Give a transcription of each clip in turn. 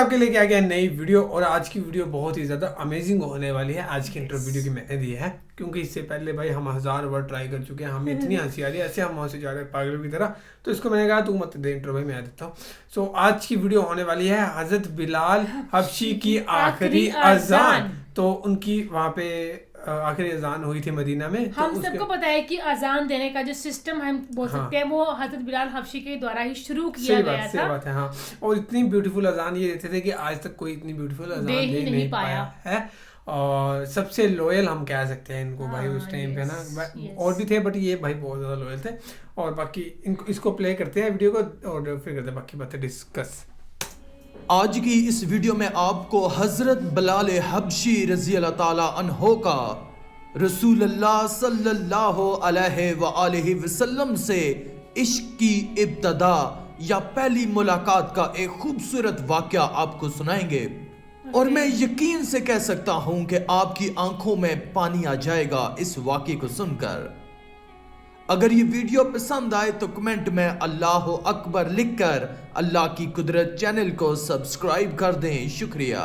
آپ کے لیے کیا گیا نئی ویڈیو، اور آج کی ویڈیو بہت ہی زیادہ امیزنگ ہونے والی ہے. آج کی انٹرو ویڈیو کی میں نے دی ہے کیونکہ اس سے پہلے بھائی ہم 1000 بار ٹرائی کر چکے ہیں، ہمیں اتنی ہنسی آ رہی ہے، ایسے ہم وہاں سے جا رہے ہیں پاگل کی طرح. تو اس کو میں نے کہا تو مت دے انٹرو بھائی، میں دیتا ہوں. سو آج کی ویڈیو ہونے والی ہے حضرت بلال حبشی کی آخری اذان. تو ان کی وہاں پہ آخری اذان ہوئی تھی مدینہ میں. ہم سب کو پتا ہے کہ اذان دینے کا جو سسٹم ہم بول سکتے ہیں وہ حضرت بلال حبشی کے دوارا ہی شروع کیا گیا تھا. صحیح بات ہے. ہاں، اور اتنی بیوٹیفل اذان یہ دیتے تھے کہ آج تک کوئی اتنی بیوٹیفل اذان دے ہی نہیں پایا ہے. اور سب سے لوئل ہم کہہ سکتے ہیں ان کو بھائی اس ٹائم پہ نا. اور بھی تھے بٹ یہ بھائی بہت زیادہ لوئل تھے. اور باقی اس کو پلے کرتے ہیں ویڈیو کو اور پھر کرتے ہیں باقی باتیں ڈسکس. آج کی اس ویڈیو میں آپ کو حضرت بلال حبشی رضی اللہ تعالی عنہ کا رسول اللہ صلی اللہ علیہ وآلہ وسلم سے عشق کی ابتدا یا پہلی ملاقات کا ایک خوبصورت واقعہ آپ کو سنائیں گے. اور میں یقین سے کہہ سکتا ہوں کہ آپ کی آنکھوں میں پانی آ جائے گا اس واقعے کو سن کر. اگر یہ ویڈیو پسند آئے تو کمنٹ میں اللہ اکبر لکھ کر اللہ کی قدرت چینل کو سبسکرائب کر دیں. شکریہ.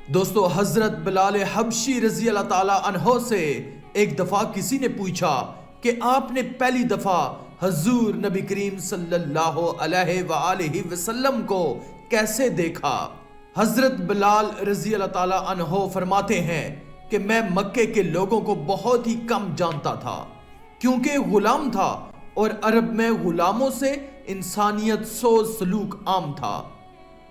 دوستو، حضرت بلال حبشی رضی اللہ تعالی عنہ سے ایک دفعہ کسی نے پوچھا کہ آپ نے پہلی دفعہ حضور نبی کریم صلی اللہ علیہ وآلہ وسلم کو کیسے دیکھا؟ حضرت بلال رضی اللہ تعالی عنہ فرماتے ہیں کہ میں مکے کے لوگوں کو بہت ہی کم جانتا تھا کیونکہ غلام تھا، اور عرب میں غلاموں سے انسانیت سوز سلوک عام تھا.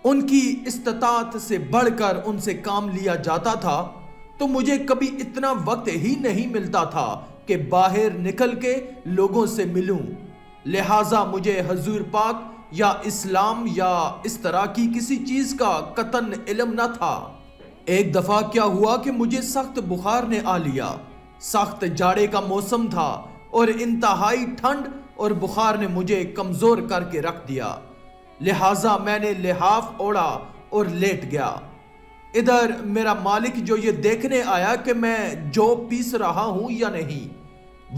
ان کی استطاعت سے بڑھ کر ان سے کام لیا جاتا تھا، تو مجھے کبھی اتنا وقت ہی نہیں ملتا تھا کہ باہر نکل کے لوگوں سے ملوں. لہٰذا مجھے حضور پاک یا اسلام یا اس طرح کی کسی چیز کا قطعاً علم نہ تھا. ایک دفعہ کیا ہوا کہ مجھے سخت بخار نے آ لیا. سخت جاڑے کا موسم تھا اور انتہائی ٹھنڈ اور بخار نے مجھے کمزور کر کے رکھ دیا. لہٰذا میں نے لحاف اوڑھا اور لیٹ گیا. ادھر میرا مالک جو یہ دیکھنے آیا کہ میں جو پیس رہا ہوں یا نہیں،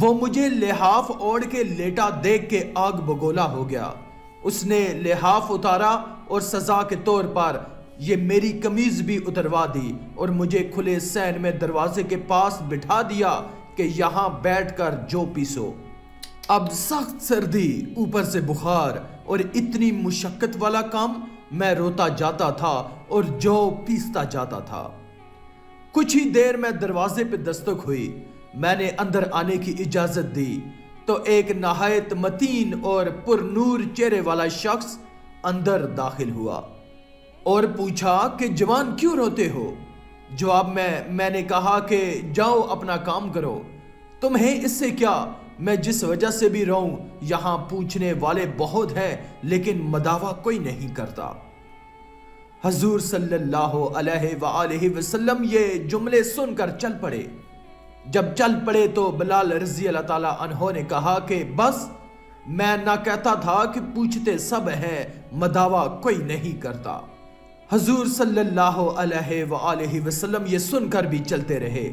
وہ مجھے لحاف اوڑھ کے لیٹا دیکھ کے آگ بگولا ہو گیا. اس نے لحاف اتارا اور سزا کے طور پر یہ میری قمیض بھی اتروا دی اور مجھے کھلے سین میں دروازے کے پاس بٹھا دیا کہ یہاں بیٹھ کر جو پیسو. اب سخت سردی، اوپر سے بخار اور اتنی مشقت والا کام، میں روتا جاتا تھا اور جو پیستا جاتا تھا. کچھ ہی دیر میں دروازے پہ دستک ہوئی. میں نے اندر آنے کی اجازت دی تو ایک نہایت متین اور پر نور چہرے والا شخص اندر داخل ہوا اور پوچھا کہ جوان کیوں روتے ہو؟ جواب میں نے کہا کہ جاؤ اپنا کام کرو، تمہیں اس سے کیا؟ میں جس وجہ سے بھی رہوں یہاں پوچھنے والے بہت ہیں لیکن مداوا کوئی نہیں کرتا. حضور صلی اللہ علیہ وآلہ وسلم یہ جملے سن کر چل پڑے. جب چل پڑے تو بلال رضی اللہ تعالی عنہ نے کہا کہ بس، میں نہ کہتا تھا کہ پوچھتے سب ہیں مداوا کوئی نہیں کرتا. حضور صلی اللہ علیہ وآلہ وسلم یہ سن کر بھی چلتے رہے.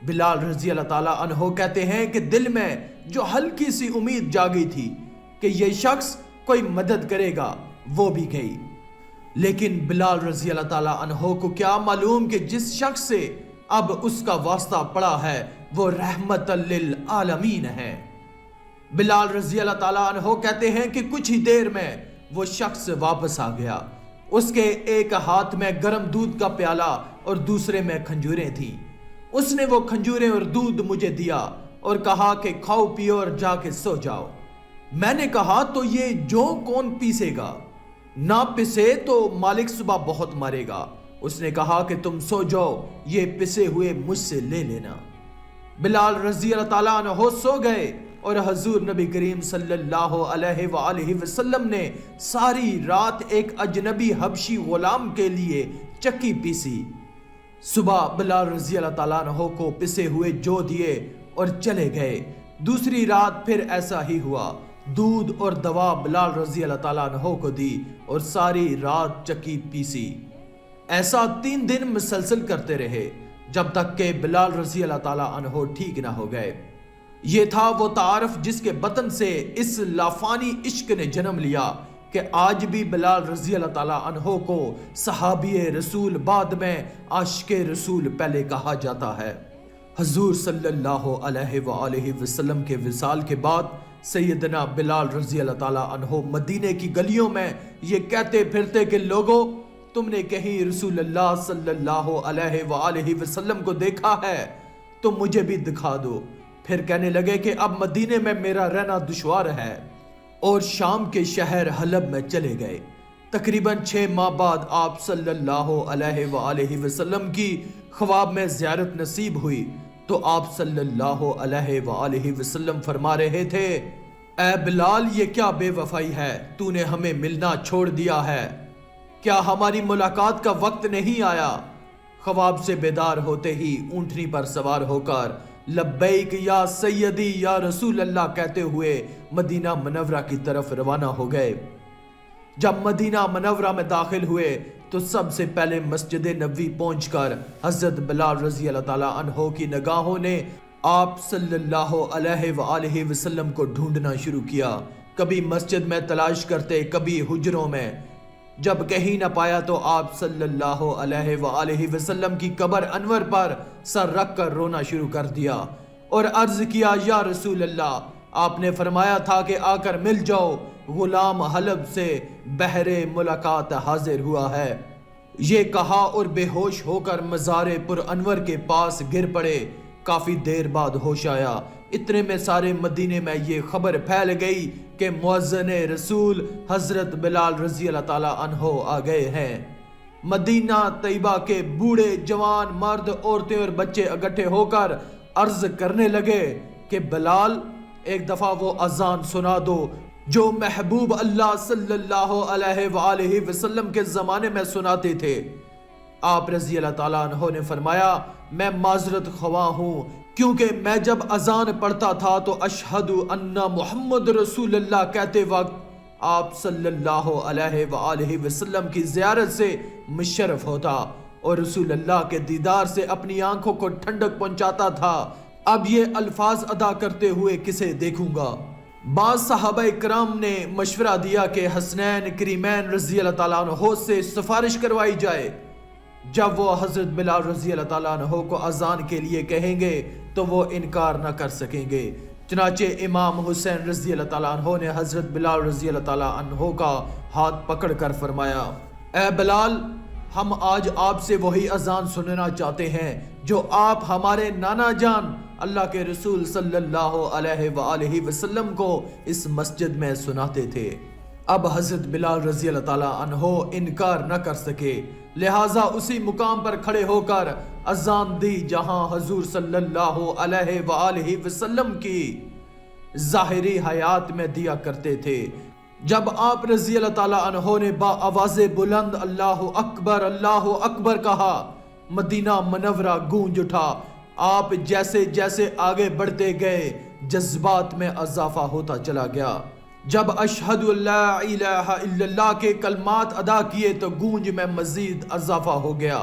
بلال رضی اللہ تعالی عنہ کہتے ہیں کہ دل میں جو ہلکی سی امید جاگی تھی کہ یہ شخص کوئی مدد کرے گا وہ بھی گئی. لیکن بلال رضی اللہ تعالی عنہ کو کیا معلوم کہ جس شخص سے اب اس کا واسطہ پڑا ہے وہ رحمت للعالمین ہے. بلال رضی اللہ تعالی عنہ کہتے ہیں کہ کچھ ہی دیر میں وہ شخص واپس آ گیا. اس کے ایک ہاتھ میں گرم دودھ کا پیالہ اور دوسرے میں کھجوریں تھیں. اس نے وہ کھجوریں اور دودھ مجھے دیا اور کہا کہ کھاؤ پیو اور جا کے سو جاؤ. میں نے کہا تو یہ جو کون پیسے گا؟ نہ پسے تو مالک صبح بہت مارے گا. اس نے کہا کہ تم سو جاؤ، یہ پسے ہوئے مجھ سے لے لینا. بلال رضی اللہ تعالیٰ عنہ سو گئے اور حضور نبی کریم صلی اللہ علیہ وآلہ وسلم نے ساری رات ایک اجنبی حبشی غلام کے لیے چکی پیسی. صبح بلال رضی اللہ تعالیٰ عنہ کو پسے ہوئے جو دیے اور چلے گئے. دوسری رات پھر ایسا ہی ہوا. دودھ اور دوا بلال رضی اللہ تعالیٰ عنہ کو دی اور ساری رات چکی پیسی. ایسا 3 دن مسلسل کرتے رہے جب تک کہ بلال رضی اللہ تعالیٰ عنہ ٹھیک نہ ہو گئے. یہ تھا وہ تعارف جس کے بطن سے اس لافانی عشق نے جنم لیا کہ آج بھی بلال رضی اللہ تعالیٰ عنہ کو صحابی رسول بعد میں عاشق رسول پہلے کہا جاتا ہے۔ حضور صلی اللہ علیہ وآلہ وسلم کے وصال کے بعد سیدنا بلال رضی اللہ تعالیٰ عنہ مدینے کی گلیوں میں یہ کہتے پھرتے کہ لوگو تم نے کہیں رسول اللہ صلی اللہ علیہ وآلہ وسلم کو دیکھا ہے تو مجھے بھی دکھا دو۔ پھر کہنے لگے کہ اب مدینے میں میرا رہنا دشوار ہے، اور شام کے شہر حلب میں چلے گئے۔ تقریباً 6 ماہ بعد آپ صلی اللہ علیہ وآلہ وسلم کی خواب میں زیارت نصیب ہوئی تو آپ صلی اللہ علیہ وآلہ وسلم فرما رہے تھے، اے بلال یہ کیا بے وفائی ہے، تو نے ہمیں ملنا چھوڑ دیا ہے، کیا ہماری ملاقات کا وقت نہیں آیا؟ خواب سے بیدار ہوتے ہی اونٹنی پر سوار ہو کر لبیک یا سیدی یا رسول اللہ کہتے ہوئے مدینہ منورہ کی طرف روانہ ہو گئے۔ جب مدینہ منورہ میں داخل ہوئے تو سب سے پہلے مسجد نبوی پہنچ کر حضرت بلال رضی اللہ تعالیٰ عنہ کی نگاہوں نے آپ صلی اللہ علیہ وآلہ وسلم کو ڈھونڈنا شروع کیا۔ کبھی مسجد میں تلاش کرتے، کبھی حجروں میں۔ جب کہیں نہ پایا تو آپ صلی اللہ علیہ وآلہ وسلم کی قبر انور پر سر رکھ کر رونا شروع کر دیا اور عرض کیا، یا رسول اللہ آپ نے فرمایا تھا کہ آ کر مل جاؤ، غلام حلب سے بہر ملاقات حاضر ہوا ہے۔ یہ کہا اور بے ہوش ہو کر مزار پر انور کے پاس گر پڑے۔ کافی دیر بعد ہوش آیا، اتنے میں سارے مدینے میں یہ خبر پھیل گئی کہ مؤذن رسول حضرت بلال رضی اللہ تعالیٰ عنہ آ گئے ہیں۔ مدینہ طیبہ کے بوڑھے جوان مرد عورتیں اور بچے اکٹھے ہو کر عرض کرنے لگے کہ بلال ایک دفعہ وہ اذان سنا دو جو محبوب اللہ صلی اللہ علیہ وآلہ وسلم کے زمانے میں سناتے تھے۔ آپ رضی اللہ تعالیٰ عنہ نے فرمایا، میں معذرت خواہ ہوں کیونکہ میں جب اذان پڑھتا تھا تو اشہد ان محمد رسول اللہ کہتے وقت آپ صلی اللہ علیہ وآلہ وسلم کی زیارت سے مشرف ہوتا اور رسول اللہ کے دیدار سے اپنی آنکھوں کو ٹھنڈک پہنچاتا تھا۔ اب یہ الفاظ ادا کرتے ہوئے کسے دیکھوں گا؟ بعض صحابہ کرام نے مشورہ دیا کہ حسنین کریمین رضی اللہ تعالیٰ عنہ سے سفارش کروائی جائے، جب وہ حضرت بلال رضی اللہ تعالیٰ عنہ کو اذان کے لیے کہیں گے تو وہ انکار نہ کر سکیں گے۔ چنانچہ امام حسین رضی اللہ تعالیٰ عنہ نے حضرت بلال رضی اللہ تعالیٰ عنہ کا ہاتھ پکڑ کر فرمایا، اے بلال ہم آج آپ سے وہی اذان سننا چاہتے ہیں جو آپ ہمارے نانا جان اللہ کے رسول صلی اللہ علیہ وآلہ وسلم کو اس مسجد میں سناتے تھے۔ اب حضرت بلال رضی اللہ تعالیٰ عنہ انکار نہ کر سکے، لہٰذا اسی مقام پر کھڑے ہو کر اذان دی جہاں حضور صلی اللہ علیہ وآلہ وسلم کی ظاہری حیات میں دیا کرتے تھے۔ جب آپ رضی اللہ تعالیٰ عنہ نے با آواز بلند اللہ اکبر کہا، مدینہ منورہ گونج اٹھا۔ آپ جیسے جیسے آگے بڑھتے گئے جذبات میں اضافہ ہوتا چلا گیا۔ جب اشہد اللہ الہ الا اللہ کے کلمات ادا کیے تو گونج میں مزید اضافہ ہو گیا۔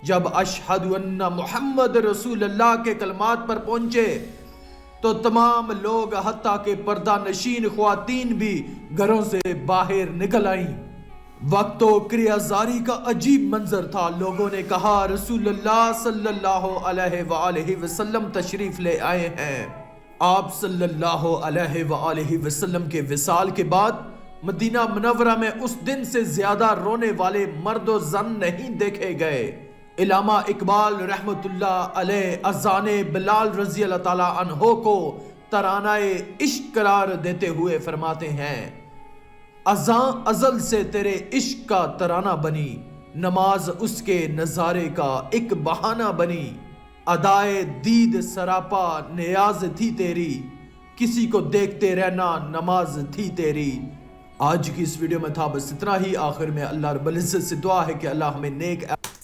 جب اشہد ان محمد رسول اللہ کے کلمات پر پہنچے تو تمام لوگ حتیٰ کہ پردہ نشین خواتین بھی گھروں سے باہر نکل آئیں۔ وقت و کریازاری کا عجیب منظر تھا۔ لوگوں نے کہا رسول اللہ صلی اللہ علیہ وآلہ وسلم تشریف لے آئے ہیں۔ آپ صلی اللہ علیہ وآلہ وسلم کے وصال کے بعد مدینہ منورہ میں اس دن سے زیادہ رونے والے مرد و زن نہیں دیکھے گئے۔ علامہ اقبال رحمت اللہ علیہ اذان بلال رضی اللہ تعالیٰ عنہ کو ترانہ عشق قرار دیتے ہوئے فرماتے ہیں، اذان ازل سے تیرے عشق کا ترانہ بنی، نماز اس کے نظارے کا ایک بہانہ بنی، ادائے دید سراپا نیاز تھی تیری، کسی کو دیکھتے رہنا نماز تھی تیری۔ آج کی اس ویڈیو میں تھا بس اتنا ہی۔ آخر میں اللہ رب العزت سے دعا ہے کہ اللہ ہمیں نیک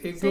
1-2